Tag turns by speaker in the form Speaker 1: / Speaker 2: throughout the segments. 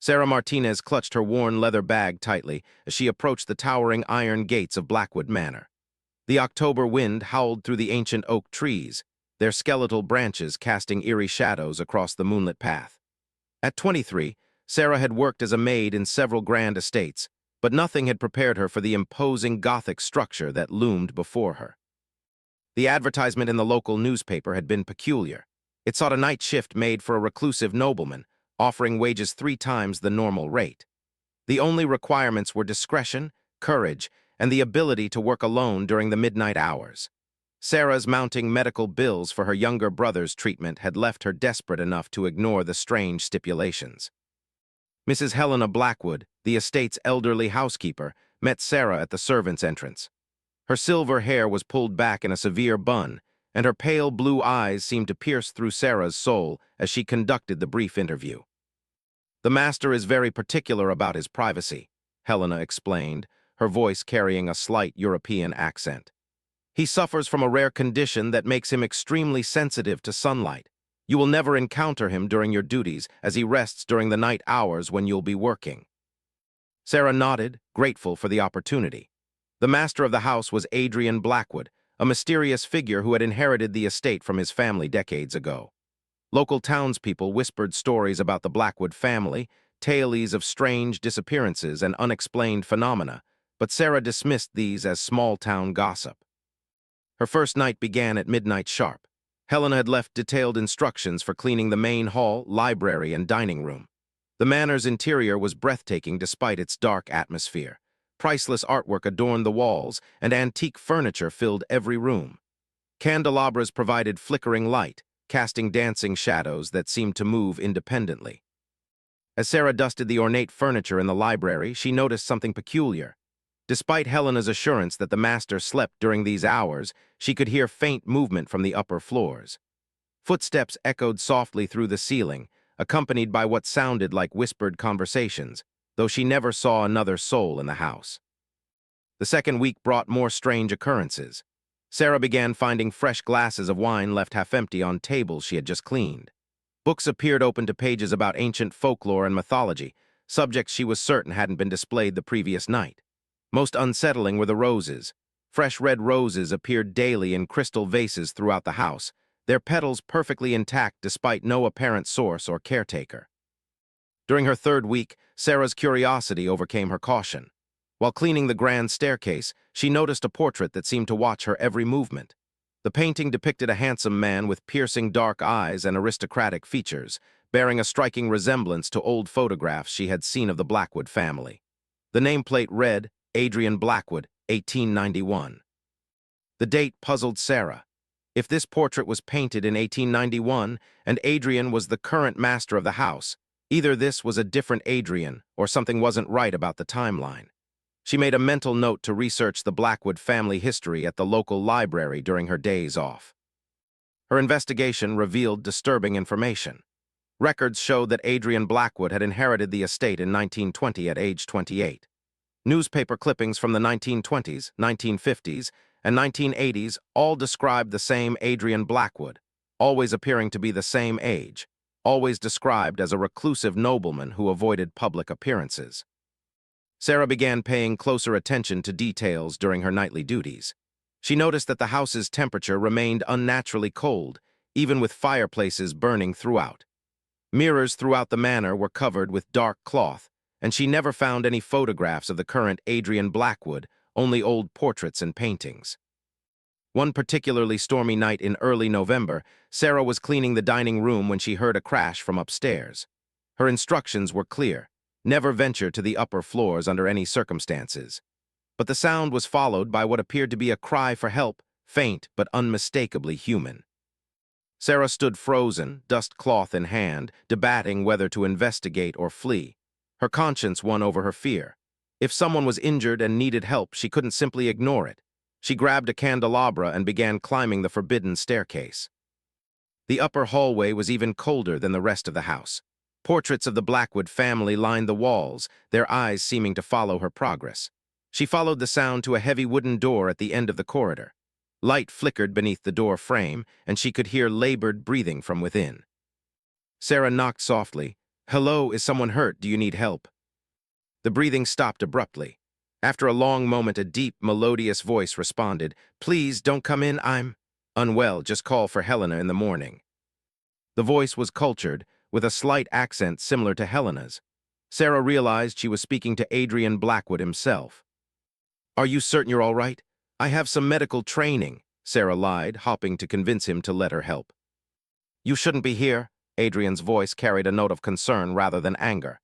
Speaker 1: Sarah Martinez clutched her worn leather bag tightly as she approached the towering iron gates of Blackwood Manor. The October wind howled through the ancient oak trees, their skeletal branches casting eerie shadows across the moonlit path. At 23, Sarah had worked as a maid in several grand estates, but nothing had prepared her for the imposing Gothic structure that loomed before her. The advertisement in the local newspaper had been peculiar. It sought a night shift made for a reclusive nobleman, offering wages 3 times the normal rate. The only requirements were discretion, courage, and the ability to work alone during the midnight hours. Sarah's mounting medical bills for her younger brother's treatment had left her desperate enough to ignore the strange stipulations. Mrs. Helena Blackwood, the estate's elderly housekeeper, met Sarah at the servants' entrance. Her silver hair was pulled back in a severe bun, and her pale blue eyes seemed to pierce through Sarah's soul as she conducted the brief interview. "The master is very particular about his privacy," Helena explained, her voice carrying a slight European accent. "He suffers from a rare condition that makes him extremely sensitive to sunlight. You will never encounter him during your duties, as he rests during the night hours when you'll be working." Sarah nodded, grateful for the opportunity. The master of the house was Adrian Blackwood, a mysterious figure who had inherited the estate from his family decades ago. Local townspeople whispered stories about the Blackwood family, tales of strange disappearances and unexplained phenomena, but Sarah dismissed these as small-town gossip. Her first night began at midnight sharp. Helena had left detailed instructions for cleaning the main hall, library, and dining room. The manor's interior was breathtaking despite its dark atmosphere. Priceless artwork adorned the walls, and antique furniture filled every room. Candelabras provided flickering light, casting dancing shadows that seemed to move independently. As Sarah dusted the ornate furniture in the library, she noticed something peculiar. Despite Helena's assurance that the master slept during these hours, she could hear faint movement from the upper floors. Footsteps echoed softly through the ceiling, accompanied by what sounded like whispered conversations, though she never saw another soul in the house. The second week brought more strange occurrences. Sarah began finding fresh glasses of wine left half empty on tables she had just cleaned. Books appeared open to pages about ancient folklore and mythology, subjects she was certain hadn't been displayed the previous night. Most unsettling were the roses. Fresh red roses appeared daily in crystal vases throughout the house, their petals perfectly intact despite no apparent source or caretaker. During her third week, Sarah's curiosity overcame her caution. While cleaning the grand staircase, she noticed a portrait that seemed to watch her every movement. The painting depicted a handsome man with piercing dark eyes and aristocratic features, bearing a striking resemblance to old photographs she had seen of the Blackwood family. The nameplate read, Adrian Blackwood, 1891. The date puzzled Sarah. If this portrait was painted in 1891 and Adrian was the current master of the house, either this was a different Adrian or something wasn't right about the timeline. She made a mental note to research the Blackwood family history at the local library during her days off. Her investigation revealed disturbing information. Records showed that Adrian Blackwood had inherited the estate in 1920 at age 28. Newspaper clippings from the 1920s, 1950s, and 1980s all described the same Adrian Blackwood, always appearing to be the same age, always described as a reclusive nobleman who avoided public appearances. Sarah began paying closer attention to details during her nightly duties. She noticed that the house's temperature remained unnaturally cold, even with fireplaces burning throughout. Mirrors throughout the manor were covered with dark cloth, and she never found any photographs of the current Adrian Blackwood, only old portraits and paintings. One particularly stormy night in early November, Sarah was cleaning the dining room when she heard a crash from upstairs. Her instructions were clear: never venture to the upper floors under any circumstances. But the sound was followed by what appeared to be a cry for help, faint but unmistakably human. Sarah stood frozen, dust cloth in hand, debating whether to investigate or flee. Her conscience won over her fear. If someone was injured and needed help, she couldn't simply ignore it. She grabbed a candelabra and began climbing the forbidden staircase. The upper hallway was even colder than the rest of the house. Portraits of the Blackwood family lined the walls, their eyes seeming to follow her progress. She followed the sound to a heavy wooden door at the end of the corridor. Light flickered beneath the door frame, and she could hear labored breathing from within. Sarah knocked softly, Hello, is someone hurt? Do you need help? The breathing stopped abruptly. After a long moment, a deep, melodious voice responded, Please, don't come in, I'm unwell, just call for Helena in the morning. The voice was cultured, with a slight accent similar to Helena's. Sarah realized she was speaking to Adrian Blackwood himself. Are you certain you're all right? I have some medical training, Sarah lied, hopping to convince him to let her help. You shouldn't be here. Adrian's voice carried a note of concern rather than anger.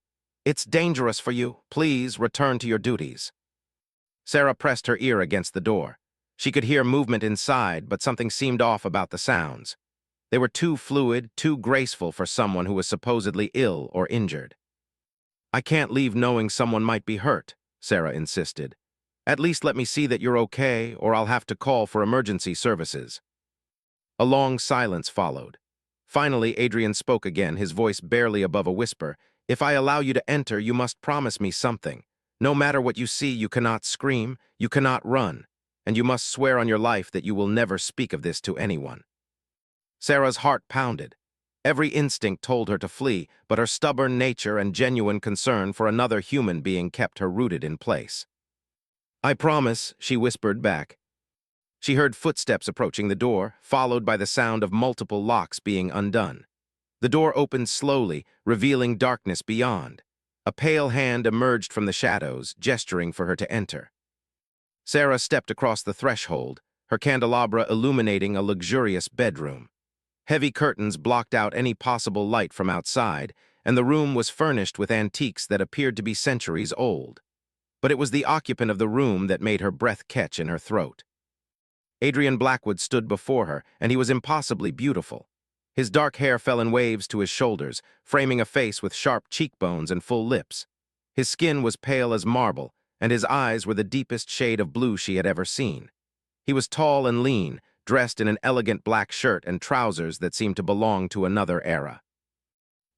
Speaker 1: It's dangerous for you. Please return to your duties. Sarah pressed her ear against the door. She could hear movement inside, but something seemed off about the sounds. They were too fluid, too graceful for someone who was supposedly ill or injured. I can't leave knowing someone might be hurt, Sarah insisted. At least let me see that you're okay, or I'll have to call for emergency services. A long silence followed. Finally, Adrian spoke again, his voice barely above a whisper. If I allow you to enter, you must promise me something. No matter what you see, you cannot scream, you cannot run, and you must swear on your life that you will never speak of this to anyone. Sarah's heart pounded. Every instinct told her to flee, but her stubborn nature and genuine concern for another human being kept her rooted in place. I promise, she whispered back. She heard footsteps approaching the door, followed by the sound of multiple locks being undone. The door opened slowly, revealing darkness beyond. A pale hand emerged from the shadows, gesturing for her to enter. Sarah stepped across the threshold, her candelabra illuminating a luxurious bedroom. Heavy curtains blocked out any possible light from outside, and the room was furnished with antiques that appeared to be centuries old. But it was the occupant of the room that made her breath catch in her throat. Adrian Blackwood stood before her, and he was impossibly beautiful. His dark hair fell in waves to his shoulders, framing a face with sharp cheekbones and full lips. His skin was pale as marble, and his eyes were the deepest shade of blue she had ever seen. He was tall and lean, dressed in an elegant black shirt and trousers that seemed to belong to another era.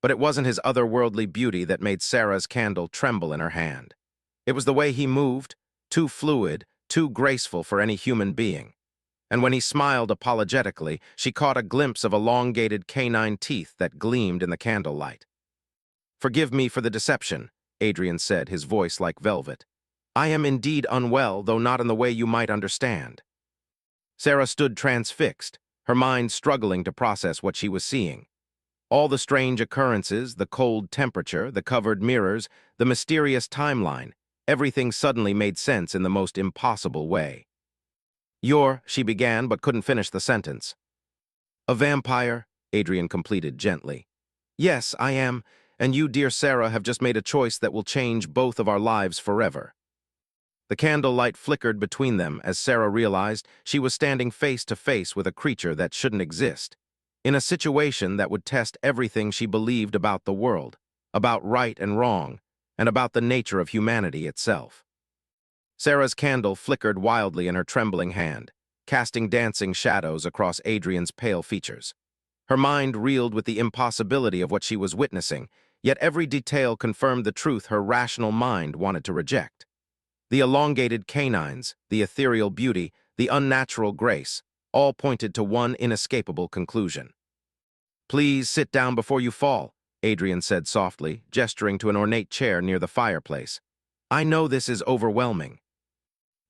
Speaker 1: But it wasn't his otherworldly beauty that made Sarah's candle tremble in her hand. It was the way he moved, too fluid, too graceful for any human being. And when he smiled apologetically, she caught a glimpse of elongated canine teeth that gleamed in the candlelight. Forgive me for the deception, Adrian said, his voice like velvet. I am indeed unwell, though not in the way you might understand. Sarah stood transfixed, her mind struggling to process what she was seeing. All the strange occurrences, the cold temperature, the covered mirrors, the mysterious timeline, everything suddenly made sense in the most impossible way. She began, but couldn't finish the sentence. A vampire, Adrian completed gently. Yes, I am, and you, dear Sarah, have just made a choice that will change both of our lives forever. The candlelight flickered between them as Sarah realized she was standing face to face with a creature that shouldn't exist, in a situation that would test everything she believed about the world, about right and wrong, and about the nature of humanity itself. Sarah's candle flickered wildly in her trembling hand, casting dancing shadows across Adrian's pale features. Her mind reeled with the impossibility of what she was witnessing, yet every detail confirmed the truth her rational mind wanted to reject. The elongated canines, the ethereal beauty, the unnatural grace, all pointed to one inescapable conclusion. Please sit down before you fall, Adrian said softly, gesturing to an ornate chair near the fireplace. I know this is overwhelming.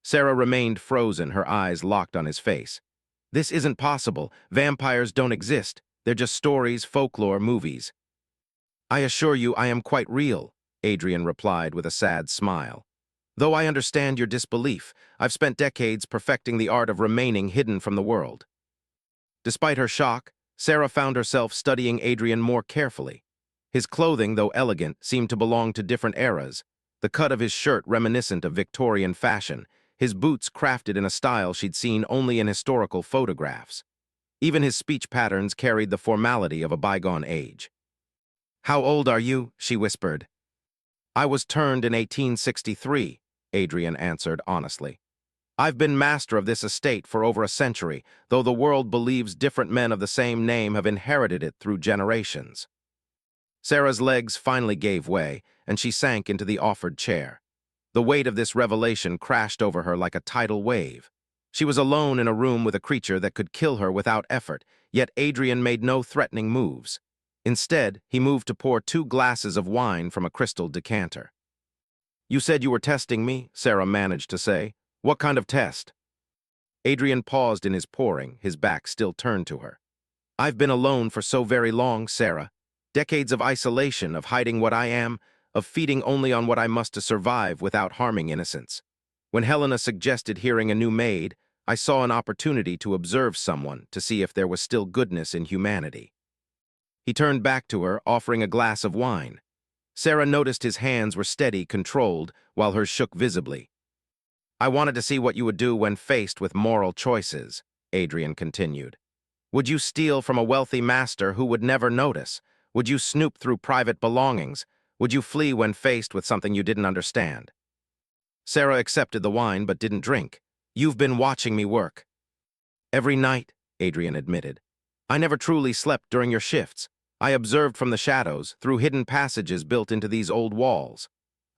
Speaker 1: Sarah remained frozen, her eyes locked on his face. This isn't possible. Vampires don't exist. They're just stories, folklore, movies. I assure you I am quite real, Adrian replied with a sad smile. Though I understand your disbelief, I've spent decades perfecting the art of remaining hidden from the world. Despite her shock, Sarah found herself studying Adrian more carefully. His clothing, though elegant, seemed to belong to different eras, the cut of his shirt reminiscent of Victorian fashion, his boots crafted in a style she'd seen only in historical photographs. Even his speech patterns carried the formality of a bygone age. How old are you? She whispered. I was turned in 1863, Adrian answered honestly. I've been master of this estate for over a century, though the world believes different men of the same name have inherited it through generations. Sarah's legs finally gave way, and she sank into the offered chair. The weight of this revelation crashed over her like a tidal wave. She was alone in a room with a creature that could kill her without effort, yet Adrian made no threatening moves. Instead, he moved to pour 2 glasses of wine from a crystal decanter. "You said you were testing me," Sarah managed to say. "What kind of test?" Adrian paused in his pouring, his back still turned to her. "I've been alone for so very long, Sarah. Decades of isolation, of hiding what I am, of feeding only on what I must to survive without harming innocence. When Helena suggested hearing a new maid, I saw an opportunity to observe someone, to see if there was still goodness in humanity." He turned back to her, offering a glass of wine. Sarah noticed his hands were steady, controlled, while hers shook visibly. "I wanted to see what you would do when faced with moral choices," Adrian continued. "Would you steal from a wealthy master who would never notice? Would you snoop through private belongings? Would you flee when faced with something you didn't understand?" Sarah accepted the wine but didn't drink. "You've been watching me work." "Every night," Adrian admitted. "I never truly slept during your shifts. I observed from the shadows, through hidden passages built into these old walls.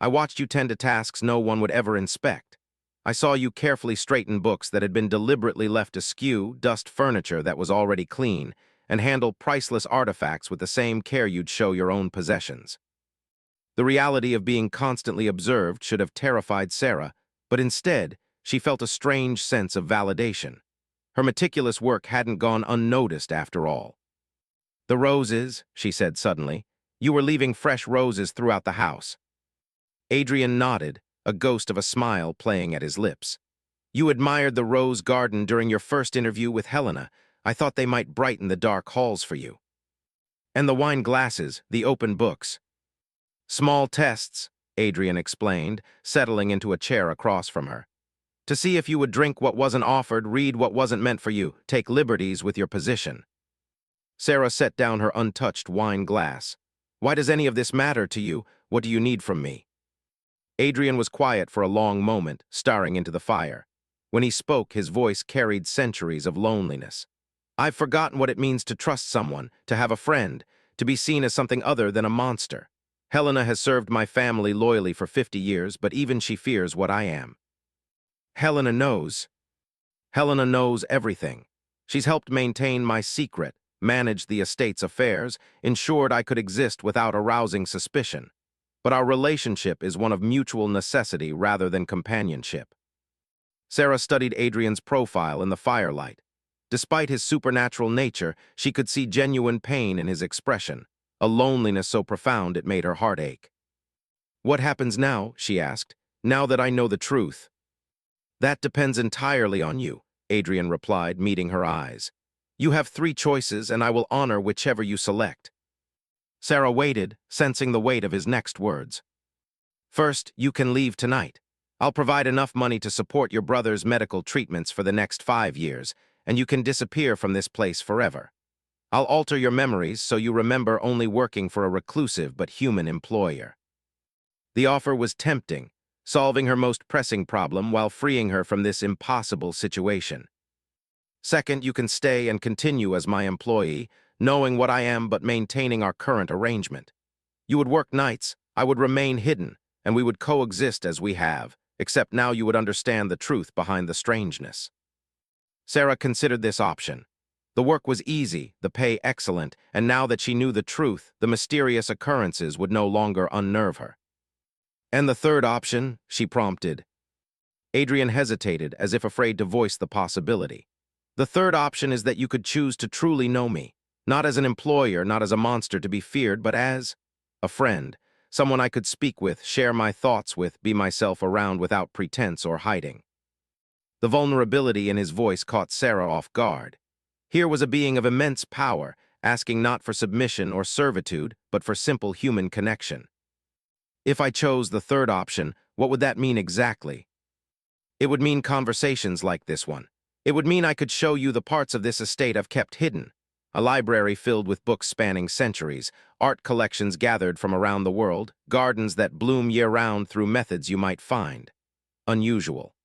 Speaker 1: I watched you tend to tasks no one would ever inspect. I saw you carefully straighten books that had been deliberately left askew, dust furniture that was already clean, and handle priceless artifacts with the same care you'd show your own possessions." The reality of being constantly observed should have terrified Sarah, but instead, she felt a strange sense of validation. Her meticulous work hadn't gone unnoticed after all. "The roses," she said suddenly. "You were leaving fresh roses throughout the house." Adrian nodded, a ghost of a smile playing at his lips. "You admired the rose garden during your first interview with Helena. I thought they might brighten the dark halls for you. And the wine glasses, the open books." "Small tests," Adrian explained, settling into a chair across from her. "To see if you would drink what wasn't offered, read what wasn't meant for you, take liberties with your position." Sarah set down her untouched wine glass. "Why does any of this matter to you? What do you need from me?" Adrian was quiet for a long moment, staring into the fire. When he spoke, his voice carried centuries of loneliness. "I've forgotten what it means to trust someone, to have a friend, to be seen as something other than a monster. Helena has served my family loyally for 50 years, but even she fears what I am. Helena knows. Helena knows everything. She's helped maintain my secret, managed the estate's affairs, ensured I could exist without arousing suspicion. But our relationship is one of mutual necessity rather than companionship." Sarah studied Adrian's profile in the firelight. Despite his supernatural nature, she could see genuine pain in his expression, a loneliness so profound it made her heart ache. "What happens now?" she asked. "Now that I know the truth?" "That depends entirely on you," Adrian replied, meeting her eyes. "You have 3 choices, and I will honor whichever you select." Sarah waited, sensing the weight of his next words. "First, you can leave tonight. I'll provide enough money to support your brother's medical treatments for the next 5 years, and you can disappear from this place forever. I'll alter your memories so you remember only working for a reclusive but human employer." The offer was tempting, solving her most pressing problem while freeing her from this impossible situation. "Second, you can stay and continue as my employee, knowing what I am but maintaining our current arrangement. You would work nights, I would remain hidden, and we would coexist as we have, except now you would understand the truth behind the strangeness." Sarah considered this option. The work was easy, the pay excellent, and now that she knew the truth, the mysterious occurrences would no longer unnerve her. "And the third option?" she prompted. Adrian hesitated, as if afraid to voice the possibility. "The third option is that you could choose to truly know me, not as an employer, not as a monster to be feared, but as a friend, someone I could speak with, share my thoughts with, be myself around without pretense or hiding." The vulnerability in his voice caught Sarah off guard. Here was a being of immense power, asking not for submission or servitude, but for simple human connection. "If I chose the third option, what would that mean exactly?" "It would mean conversations like this one. It would mean I could show you the parts of this estate I've kept hidden. A library filled with books spanning centuries, art collections gathered from around the world, gardens that bloom year-round through methods you might find unusual."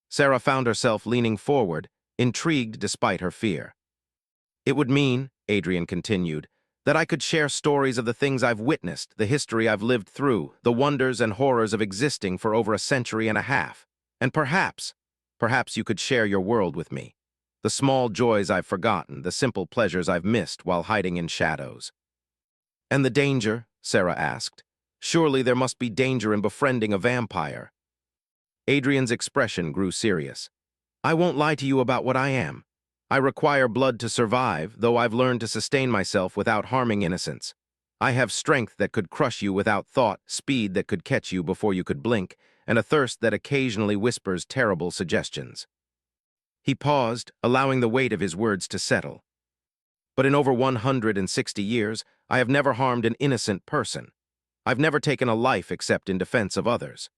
Speaker 1: Sarah found herself leaning forward, intrigued despite her fear. "It would mean," Adrian continued, "that I could share stories of the things I've witnessed, the history I've lived through, the wonders and horrors of existing for over a century and a half. And perhaps you could share your world with me. The small joys I've forgotten, the simple pleasures I've missed while hiding in shadows." And the danger? Sarah asked. Surely there must be danger in befriending a vampire. Adrian's expression grew serious. I won't lie to you about what I am. I require blood to survive, though I've learned to sustain myself without harming innocents. I have strength that could crush you without thought, speed that could catch you before you could blink, and a thirst that occasionally whispers terrible suggestions. He paused, allowing the weight of his words to settle. But in over 160 years, I have never harmed an innocent person. I've never taken a life except in defense of others.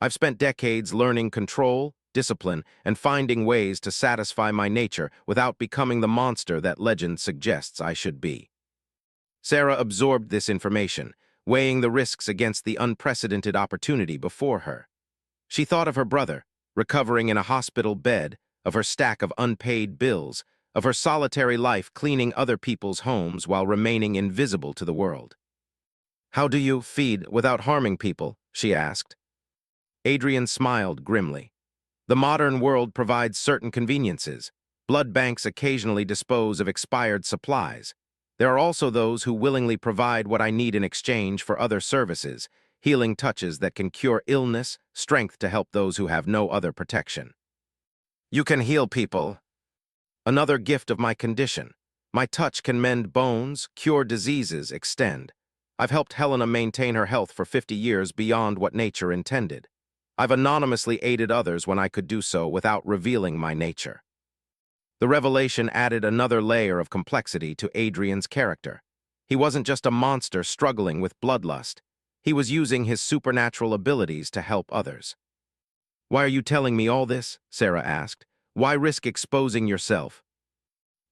Speaker 1: I've spent decades learning control, discipline, and finding ways to satisfy my nature without becoming the monster that legend suggests I should be. Sarah absorbed this information, weighing the risks against the unprecedented opportunity before her. She thought of her brother, recovering in a hospital bed, of her stack of unpaid bills, of her solitary life cleaning other people's homes while remaining invisible to the world. How do you feed without harming people? She asked. Adrian smiled grimly. The modern world provides certain conveniences. Blood banks occasionally dispose of expired supplies. There are also those who willingly provide what I need in exchange for other services, healing touches that can cure illness, strength to help those who have no other protection. You can heal people. Another gift of my condition. My touch can mend bones, cure diseases, extend. I've helped Helena maintain her health for 50 years beyond what nature intended. I've anonymously aided others when I could do so without revealing my nature. The revelation added another layer of complexity to Adrian's character. He wasn't just a monster struggling with bloodlust. He was using his supernatural abilities to help others. Why are you telling me all this? Sarah asked. Why risk exposing yourself?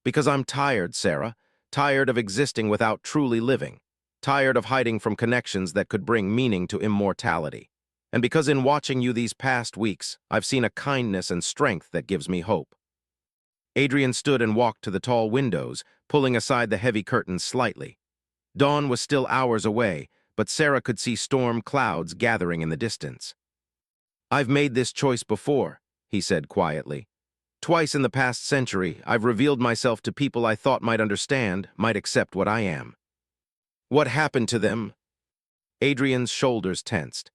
Speaker 1: Because I'm tired, Sarah. Tired of existing without truly living. Tired of hiding from connections that could bring meaning to immortality. And because in watching you these past weeks, I've seen a kindness and strength that gives me hope. Adrian stood and walked to the tall windows, pulling aside the heavy curtains slightly. Dawn was still hours away, but Sarah could see storm clouds gathering in the distance. I've made this choice before, he said quietly. Twice in the past century, I've revealed myself to people I thought might understand, might accept what I am. What happened to them? Adrian's shoulders tensed.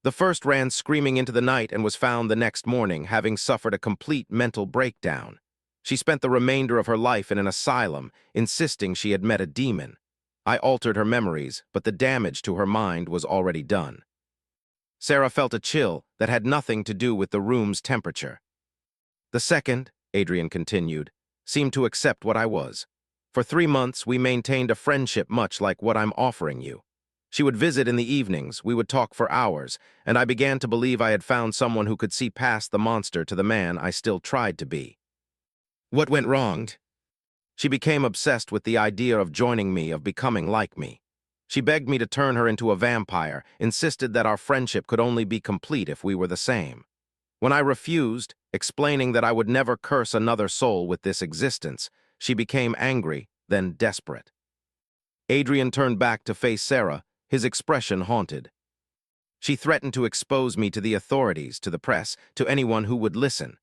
Speaker 1: The first ran screaming into the night and was found the next morning, having suffered a complete mental breakdown. She spent the remainder of her life in an asylum, insisting she had met a demon. I altered her memories, but the damage to her mind was already done. Sarah felt a chill that had nothing to do with the room's temperature. The second, Adrian continued, seemed to accept what I was. For 3 months, we maintained a friendship much like what I'm offering you. She would visit in the evenings, we would talk for hours, and I began to believe I had found someone who could see past the monster to the man I still tried to be. What went wrong? She became obsessed with the idea of joining me, of becoming like me. She begged me to turn her into a vampire, insisted that our friendship could only be complete if we were the same. When I refused, explaining that I would never curse another soul with this existence, she became angry, then desperate. Adrian turned back to face Sarah, his expression haunted. She threatened to expose me to the authorities, to the press, to anyone who would listen.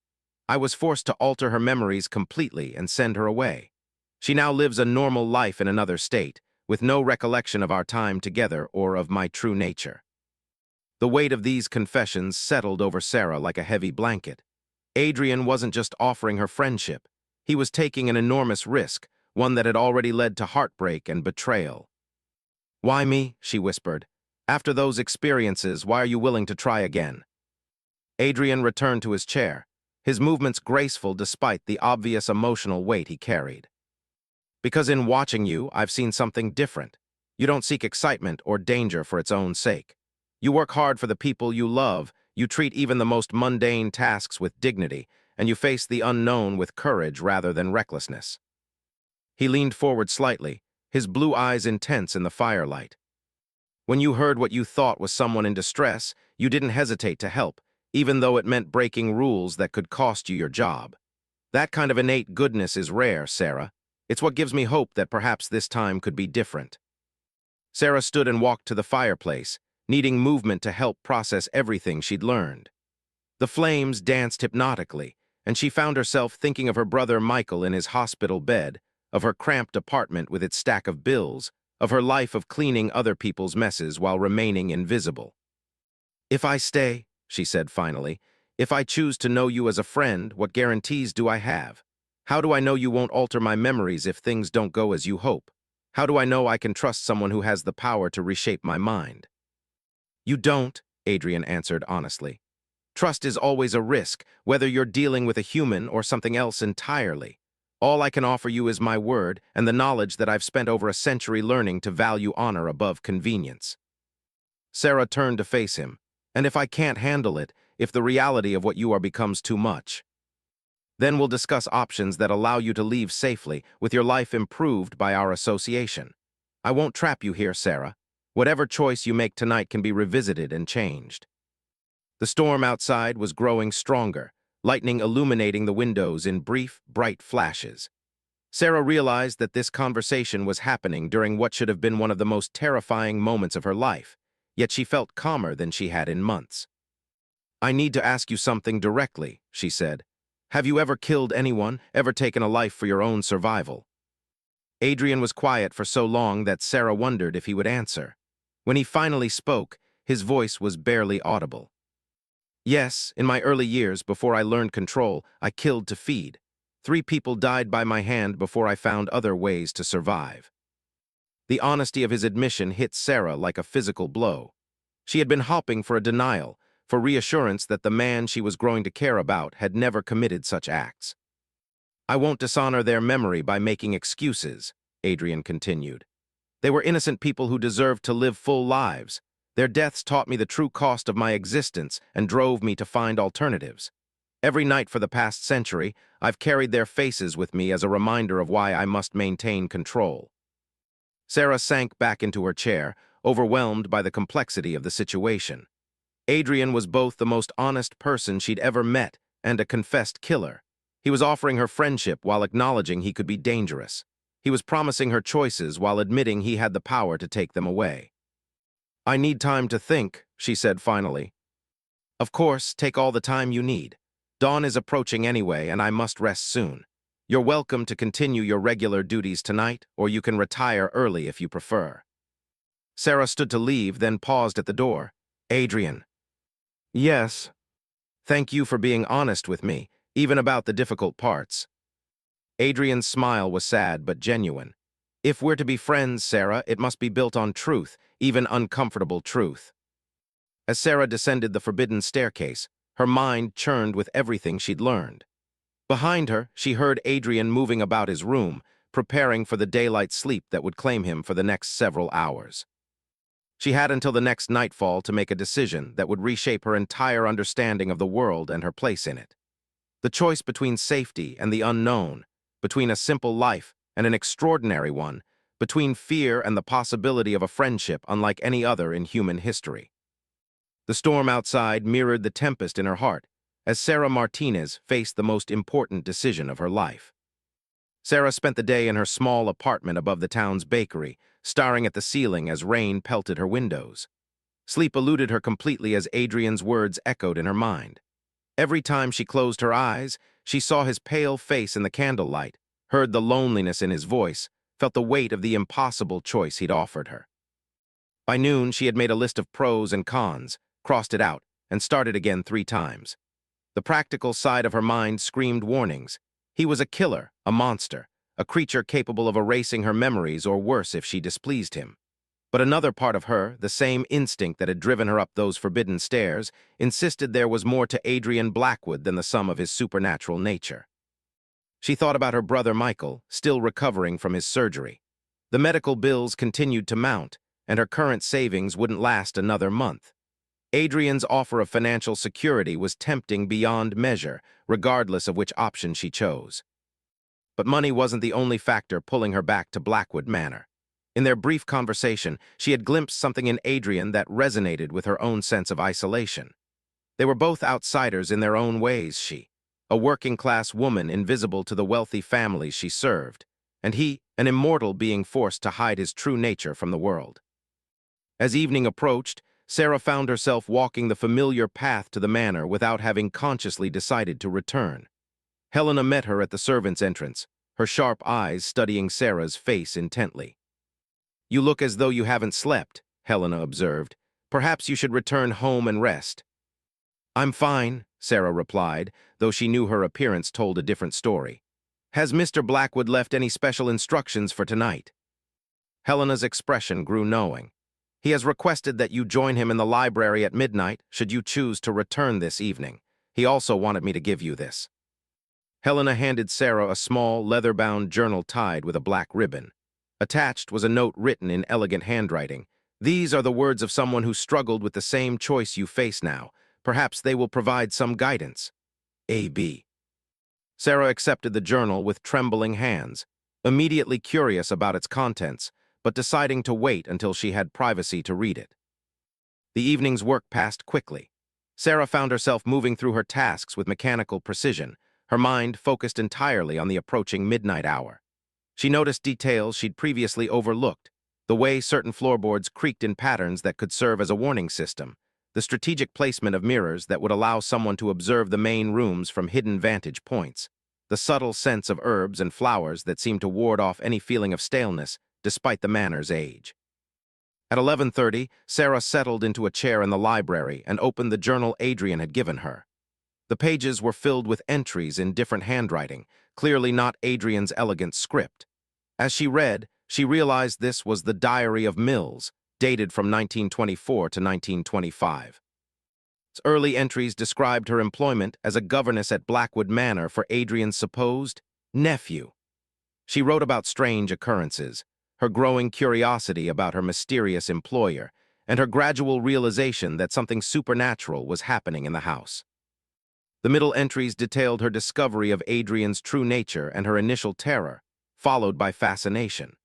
Speaker 1: I was forced to alter her memories completely and send her away. She now lives a normal life in another state, with no recollection of our time together or of my true nature. The weight of these confessions settled over Sarah like a heavy blanket. Adrian wasn't just offering her friendship. He was taking an enormous risk, one that had already led to heartbreak and betrayal. Why me? She whispered. After those experiences, why are you willing to try again? Adrian returned to his chair, his movements graceful despite the obvious emotional weight he carried. Because in watching you, I've seen something different. You don't seek excitement or danger for its own sake. You work hard for the people you love, you treat even the most mundane tasks with dignity, and you face the unknown with courage rather than recklessness. He leaned forward slightly, his blue eyes intense in the firelight. When you heard what you thought was someone in distress, you didn't hesitate to help, even though it meant breaking rules that could cost you your job. That kind of innate goodness is rare, Sarah. It's what gives me hope that perhaps this time could be different. Sarah stood and walked to the fireplace, needing movement to help process everything she'd learned. The flames danced hypnotically, and she found herself thinking of her brother Michael in his hospital bed, of her cramped apartment with its stack of bills, of her life of cleaning other people's messes while remaining invisible. "If I stay," she said finally, "if I choose to know you as a friend, what guarantees do I have? How do I know you won't alter my memories if things don't go as you hope? How do I know I can trust someone who has the power to reshape my mind?" "You don't," Adrian answered honestly. "Trust is always a risk, whether you're dealing with a human or something else entirely. All I can offer you is my word and the knowledge that I've spent over a century learning to value honor above convenience." Sarah turned to face him. "And if I can't handle it, if the reality of what you are becomes too much? Then we'll discuss options that allow you to leave safely, with your life improved by our association. I won't trap you here, Sarah. Whatever choice you make tonight can be revisited and changed." The storm outside was growing stronger, lightning illuminating the windows in brief, bright flashes. Sarah realized that this conversation was happening during what should have been one of the most terrifying moments of her life, yet she felt calmer than she had in months. "I need to ask you something directly," she said. "Have you ever killed anyone, ever taken a life for your own survival?" Adrian was quiet for so long that Sarah wondered if he would answer. When he finally spoke, his voice was barely audible. "Yes, in my early years, before I learned control, I killed to feed. 3 people died by my hand before I found other ways to survive." The honesty of his admission hit Sarah like a physical blow. She had been hoping for a denial, for reassurance that the man she was growing to care about had never committed such acts. "I won't dishonor their memory by making excuses," Adrian continued. "They were innocent people who deserved to live full lives. Their deaths taught me the true cost of my existence and drove me to find alternatives. Every night for the past century, I've carried their faces with me as a reminder of why I must maintain control." Sarah sank back into her chair, overwhelmed by the complexity of the situation. Adrian was both the most honest person she'd ever met and a confessed killer. He was offering her friendship while acknowledging he could be dangerous. He was promising her choices while admitting he had the power to take them away. "I need time to think," she said finally. "Of course, take all the time you need. Dawn is approaching anyway, and I must rest soon. You're welcome to continue your regular duties tonight, or you can retire early if you prefer." Sarah stood to leave, then paused at the door. "Adrian." "Yes. Thank you for being honest with me, even about the difficult parts." Adrian's smile was sad but genuine. "If we're to be friends, Sarah, it must be built on truth, even uncomfortable truth." As Sarah descended the forbidden staircase, her mind churned with everything she'd learned. Behind her, she heard Adrian moving about his room, preparing for the daylight sleep that would claim him for the next several hours. She had until the next nightfall to make a decision that would reshape her entire understanding of the world and her place in it. The choice between safety and the unknown, between a simple life and an extraordinary one, between fear and the possibility of a friendship unlike any other in human history. The storm outside mirrored the tempest in her heart as Sarah Martinez faced the most important decision of her life. Sarah spent the day in her small apartment above the town's bakery, staring at the ceiling as rain pelted her windows. Sleep eluded her completely as Adrian's words echoed in her mind. Every time she closed her eyes, she saw his pale face in the candlelight, heard the loneliness in his voice, felt the weight of the impossible choice he'd offered her. By noon, she had made a list of pros and cons, crossed it out, and started again 3 times. The practical side of her mind screamed warnings. He was a killer, a monster, a creature capable of erasing her memories or worse if she displeased him. But another part of her, the same instinct that had driven her up those forbidden stairs, insisted there was more to Adrian Blackwood than the sum of his supernatural nature. She thought about her brother Michael, still recovering from his surgery. The medical bills continued to mount, and her current savings wouldn't last another month. Adrian's offer of financial security was tempting beyond measure, regardless of which option she chose. But money wasn't the only factor pulling her back to Blackwood Manor. In their brief conversation, she had glimpsed something in Adrian that resonated with her own sense of isolation. They were both outsiders in their own ways, she, a working-class woman invisible to the wealthy families she served, and he, an immortal being forced to hide his true nature from the world. As evening approached, Sarah found herself walking the familiar path to the manor without having consciously decided to return. Helena met her at the servants' entrance, her sharp eyes studying Sarah's face intently. You look as though you haven't slept, Helena observed. Perhaps you should return home and rest. I'm fine, Sarah replied, though she knew her appearance told a different story. Has Mr. Blackwood left any special instructions for tonight? Helena's expression grew knowing. He has requested that you join him in the library at midnight, should you choose to return this evening. He also wanted me to give you this. Helena handed Sarah a small, leather-bound journal tied with a black ribbon. Attached was a note written in elegant handwriting. These are the words of someone who struggled with the same choice you face now. Perhaps they will provide some guidance. A.B. Sarah accepted the journal with trembling hands, immediately curious about its contents, but deciding to wait until she had privacy to read it. The evening's work passed quickly. Sarah found herself moving through her tasks with mechanical precision, her mind focused entirely on the approaching midnight hour. She noticed details she'd previously overlooked, the way certain floorboards creaked in patterns that could serve as a warning system, the strategic placement of mirrors that would allow someone to observe the main rooms from hidden vantage points, the subtle scents of herbs and flowers that seemed to ward off any feeling of staleness, despite the manor's age. At 11:30, Sarah settled into a chair in the library and opened the journal Adrian had given her. The pages were filled with entries in different handwriting, clearly not Adrian's elegant script. As she read, she realized this was the Diary of Mills, dated from 1924 to 1925. Its early entries described her employment as a governess at Blackwood Manor for Adrian's supposed nephew. She wrote about strange occurrences, her growing curiosity about her mysterious employer, and her gradual realization that something supernatural was happening in the house. The middle entries detailed her discovery of Adrian's true nature and her initial terror, followed by fascination.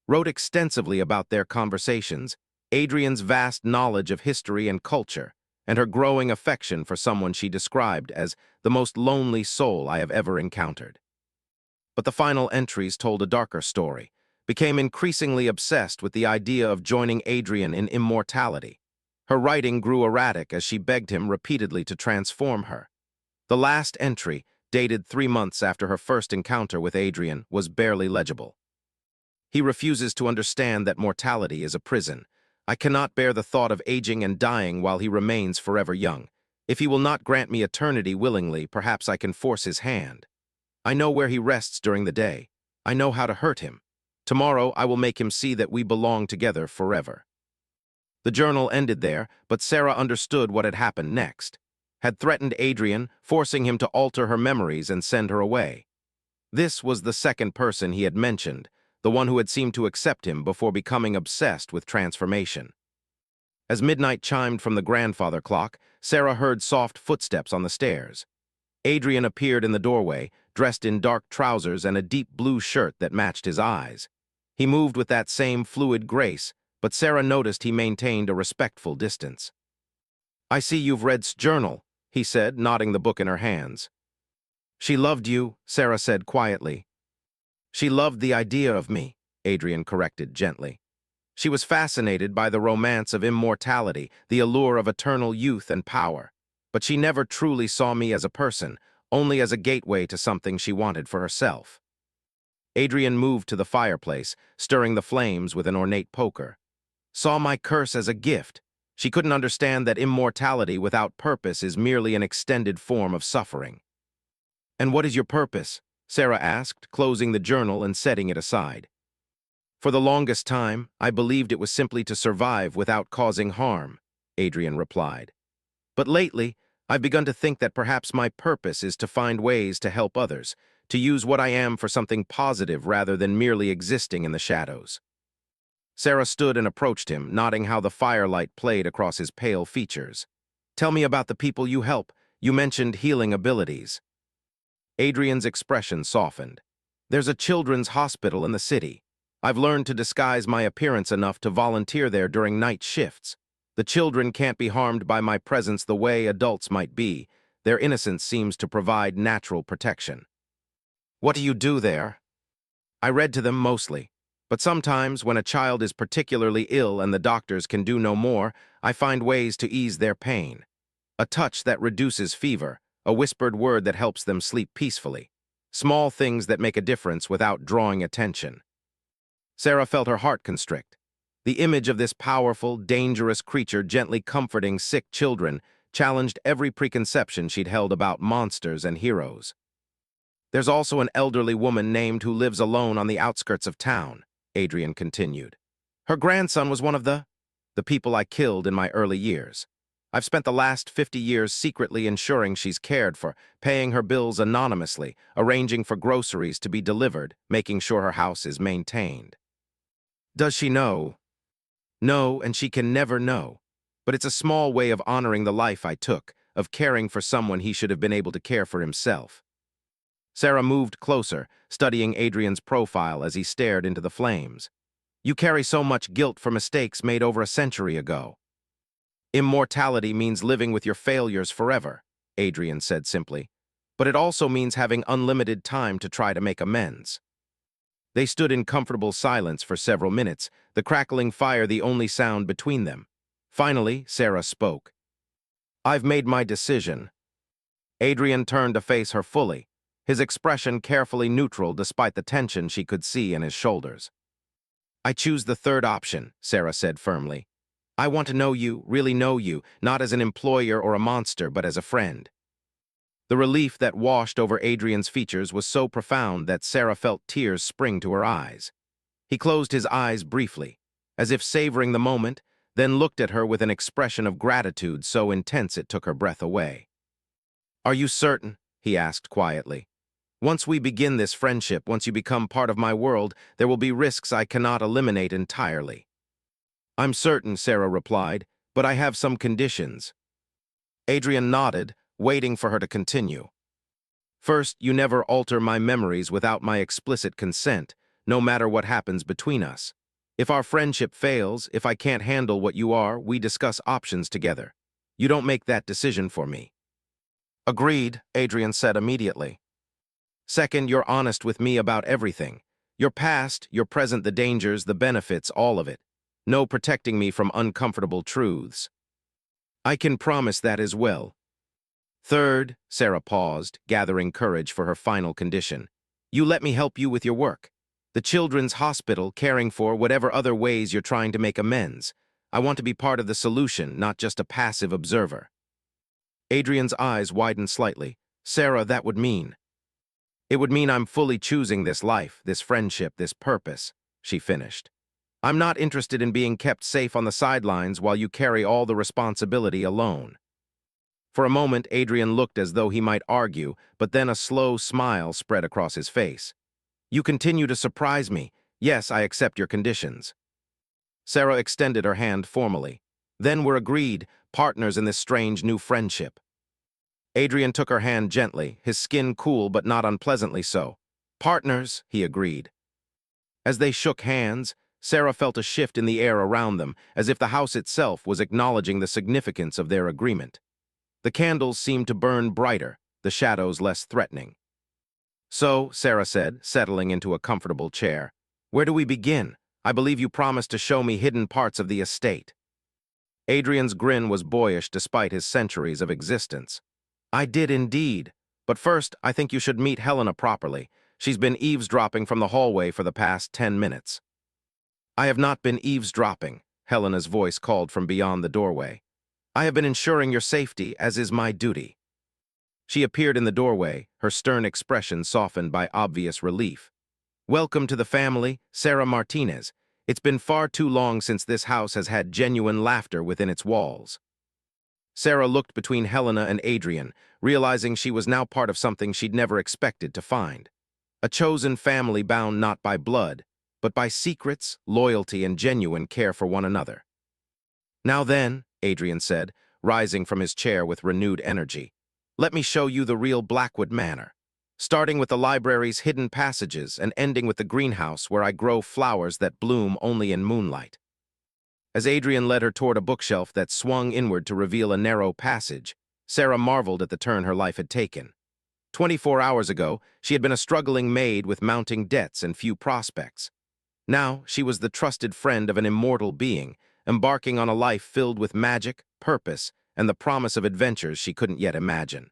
Speaker 1: Wrote extensively about their conversations, Adrian's vast knowledge of history and culture, and her growing affection for someone she described as the most lonely soul I have ever encountered. But the final entries told a darker story, became increasingly obsessed with the idea of joining Adrian in immortality. Her writing grew erratic as she begged him repeatedly to transform her. The last entry, dated 3 months after her first encounter with Adrian, was barely legible. He refuses to understand that mortality is a prison. I cannot bear the thought of aging and dying while he remains forever young. If he will not grant me eternity willingly, perhaps I can force his hand. I know where he rests during the day. I know how to hurt him. Tomorrow I will make him see that we belong together forever. The journal ended there, but Sarah understood what had happened next. Had threatened Adrian, forcing him to alter her memories and send her away. This was the second person he had mentioned, the one who had seemed to accept him before becoming obsessed with transformation. As midnight chimed from the grandfather clock, Sarah heard soft footsteps on the stairs. Adrian appeared in the doorway, dressed in dark trousers and a deep blue shirt that matched his eyes. He moved with that same fluid grace, but Sarah noticed he maintained a respectful distance. I see you've read's journal, he said, nodding the book in her hands. She loved you, Sarah said quietly. She loved the idea of me, Adrian corrected gently. She was fascinated by the romance of immortality, the allure of eternal youth and power. But she never truly saw me as a person, only as a gateway to something she wanted for herself. Adrian moved to the fireplace, stirring the flames with an ornate poker. Saw my curse as a gift. She couldn't understand that immortality without purpose is merely an extended form of suffering. And what is your purpose? Sarah asked, closing the journal and setting it aside. For the longest time, I believed it was simply to survive without causing harm, Adrian replied. But lately, I've begun to think that perhaps my purpose is to find ways to help others, to use what I am for something positive rather than merely existing in the shadows. Sarah stood and approached him, nodding how the firelight played across his pale features. Tell me about the people you help. You mentioned healing abilities. Adrian's expression softened. There's a children's hospital in the city. I've learned to disguise my appearance enough to volunteer there during night shifts. The children can't be harmed by my presence the way adults might be. Their innocence seems to provide natural protection. What do you do there? I read to them mostly. But sometimes, when a child is particularly ill and the doctors can do no more, I find ways to ease their pain. A touch that reduces fever, a whispered word that helps them sleep peacefully. Small things that make a difference without drawing attention. Sarah felt her heart constrict. The image of this powerful, dangerous creature gently comforting sick children challenged every preconception she'd held about monsters and heroes. There's also an elderly woman named who lives alone on the outskirts of town, Adrian continued. Her grandson was one of the people I killed in my early years. I've spent the last 50 years secretly ensuring she's cared for, paying her bills anonymously, arranging for groceries to be delivered, making sure her house is maintained. Does she know? No, and she can never know. But it's a small way of honoring the life I took, of caring for someone he should have been able to care for himself. Sarah moved closer, studying Adrian's profile as he stared into the flames. You carry so much guilt for mistakes made over a century ago. Immortality means living with your failures forever, Adrian said simply. But it also means having unlimited time to try to make amends. They stood in comfortable silence for several minutes, the crackling fire the only sound between them. Finally, Sarah spoke. I've made my decision. Adrian turned to face her fully, his expression carefully neutral despite the tension she could see in his shoulders. I choose the third option, Sarah said firmly. I want to know you, really know you, not as an employer or a monster, but as a friend. The relief that washed over Adrian's features was so profound that Sarah felt tears spring to her eyes. He closed his eyes briefly, as if savoring the moment, then looked at her with an expression of gratitude so intense it took her breath away. Are you certain? He asked quietly. Once we begin this friendship, once you become part of my world, there will be risks I cannot eliminate entirely. I'm certain, Sarah replied, but I have some conditions. Adrian nodded, waiting for her to continue. First, you never alter my memories without my explicit consent, no matter what happens between us. If our friendship fails, if I can't handle what you are, we discuss options together. You don't make that decision for me. Agreed, Adrian said immediately. Second, you're honest with me about everything. Your past, your present, the dangers, the benefits, all of it. No protecting me from uncomfortable truths. I can promise that as well. Third, Sarah paused, gathering courage for her final condition. You let me help you with your work. The children's hospital, caring for whatever other ways you're trying to make amends. I want to be part of the solution, not just a passive observer. Adrian's eyes widened slightly. Sarah, that would mean. It would mean I'm fully choosing this life, this friendship, this purpose, she finished. I'm not interested in being kept safe on the sidelines while you carry all the responsibility alone. For a moment, Adrian looked as though he might argue, but then a slow smile spread across his face. You continue to surprise me. Yes, I accept your conditions. Sarah extended her hand formally. Then we're agreed, partners in this strange new friendship. Adrian took her hand gently, his skin cool but not unpleasantly so. Partners, he agreed. As they shook hands, Sarah felt a shift in the air around them, as if the house itself was acknowledging the significance of their agreement. The candles seemed to burn brighter, the shadows less threatening. So, Sarah said, settling into a comfortable chair, where do we begin? I believe you promised to show me hidden parts of the estate. Adrian's grin was boyish despite his centuries of existence. I did indeed. But first, I think you should meet Helena properly. She's been eavesdropping from the hallway for the past 10 minutes. I have not been eavesdropping, Helena's voice called from beyond the doorway. I have been ensuring your safety, as is my duty. She appeared in the doorway, her stern expression softened by obvious relief. Welcome to the family, Sarah Martinez. It's been far too long since this house has had genuine laughter within its walls. Sarah looked between Helena and Adrian, realizing she was now part of something she'd never expected to find. A chosen family bound not by blood, but by secrets, loyalty, and genuine care for one another. Now then, Adrian said, rising from his chair with renewed energy, let me show you the real Blackwood Manor, starting with the library's hidden passages and ending with the greenhouse where I grow flowers that bloom only in moonlight. As Adrian led her toward a bookshelf that swung inward to reveal a narrow passage, Sarah marveled at the turn her life had taken. 24 hours ago, she had been a struggling maid with mounting debts and few prospects. Now, she was the trusted friend of an immortal being, embarking on a life filled with magic, purpose, and the promise of adventures she couldn't yet imagine.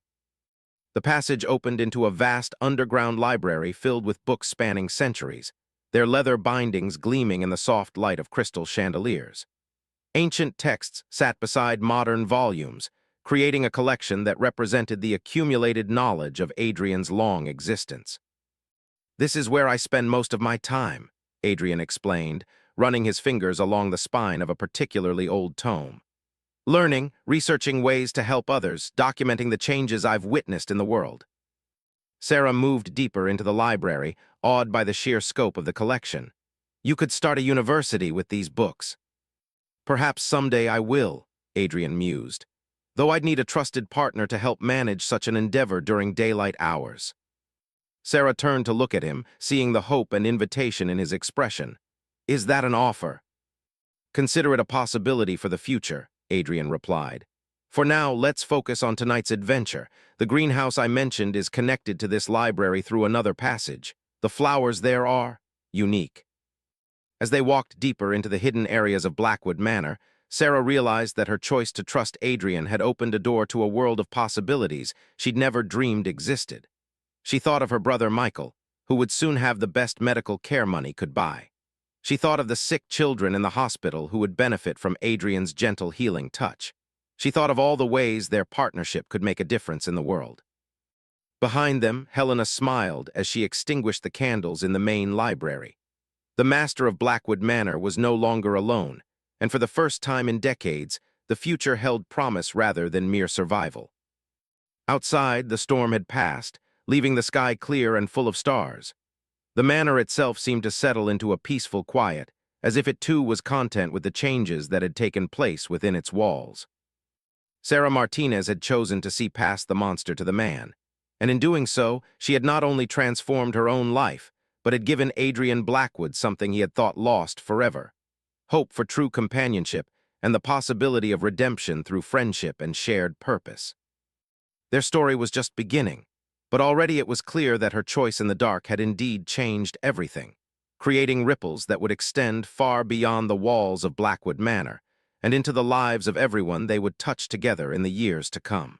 Speaker 1: The passage opened into a vast underground library filled with books spanning centuries. their leather bindings gleaming in the soft light of crystal chandeliers. Ancient texts sat beside modern volumes, creating a collection that represented the accumulated knowledge of Adrian's long existence. "This is where I spend most of my time," Adrian explained, running his fingers along the spine of a particularly old tome. "Learning, researching ways to help others, documenting the changes I've witnessed in the world." Sarah moved deeper into the library, awed by the sheer scope of the collection. "You could start a university with these books." "Perhaps someday I will," Adrian mused, "though I'd need a trusted partner to help manage such an endeavor during daylight hours." Sarah turned to look at him, seeing the hope and invitation in his expression. "Is that an offer?" "Consider it a possibility for the future," Adrian replied. "For now, let's focus on tonight's adventure. The greenhouse I mentioned is connected to this library through another passage. The flowers there are unique." As they walked deeper into the hidden areas of Blackwood Manor, Sarah realized that her choice to trust Adrian had opened a door to a world of possibilities she'd never dreamed existed. She thought of her brother Michael, who would soon have the best medical care money could buy. She thought of the sick children in the hospital who would benefit from Adrian's gentle healing touch. She thought of all the ways their partnership could make a difference in the world. Behind them, Helena smiled as she extinguished the candles in the main library. The master of Blackwood Manor was no longer alone, and for the first time in decades, the future held promise rather than mere survival. Outside, the storm had passed, leaving the sky clear and full of stars. The manor itself seemed to settle into a peaceful quiet, as if it too was content with the changes that had taken place within its walls. Sarah Martinez had chosen to see past the monster to the man, and in doing so, she had not only transformed her own life, but had given Adrian Blackwood something he had thought lost forever: hope for true companionship and the possibility of redemption through friendship and shared purpose. Their story was just beginning, but already it was clear that her choice in the dark had indeed changed everything, creating ripples that would extend far beyond the walls of Blackwood Manor and into the lives of everyone they would touch together in the years to come.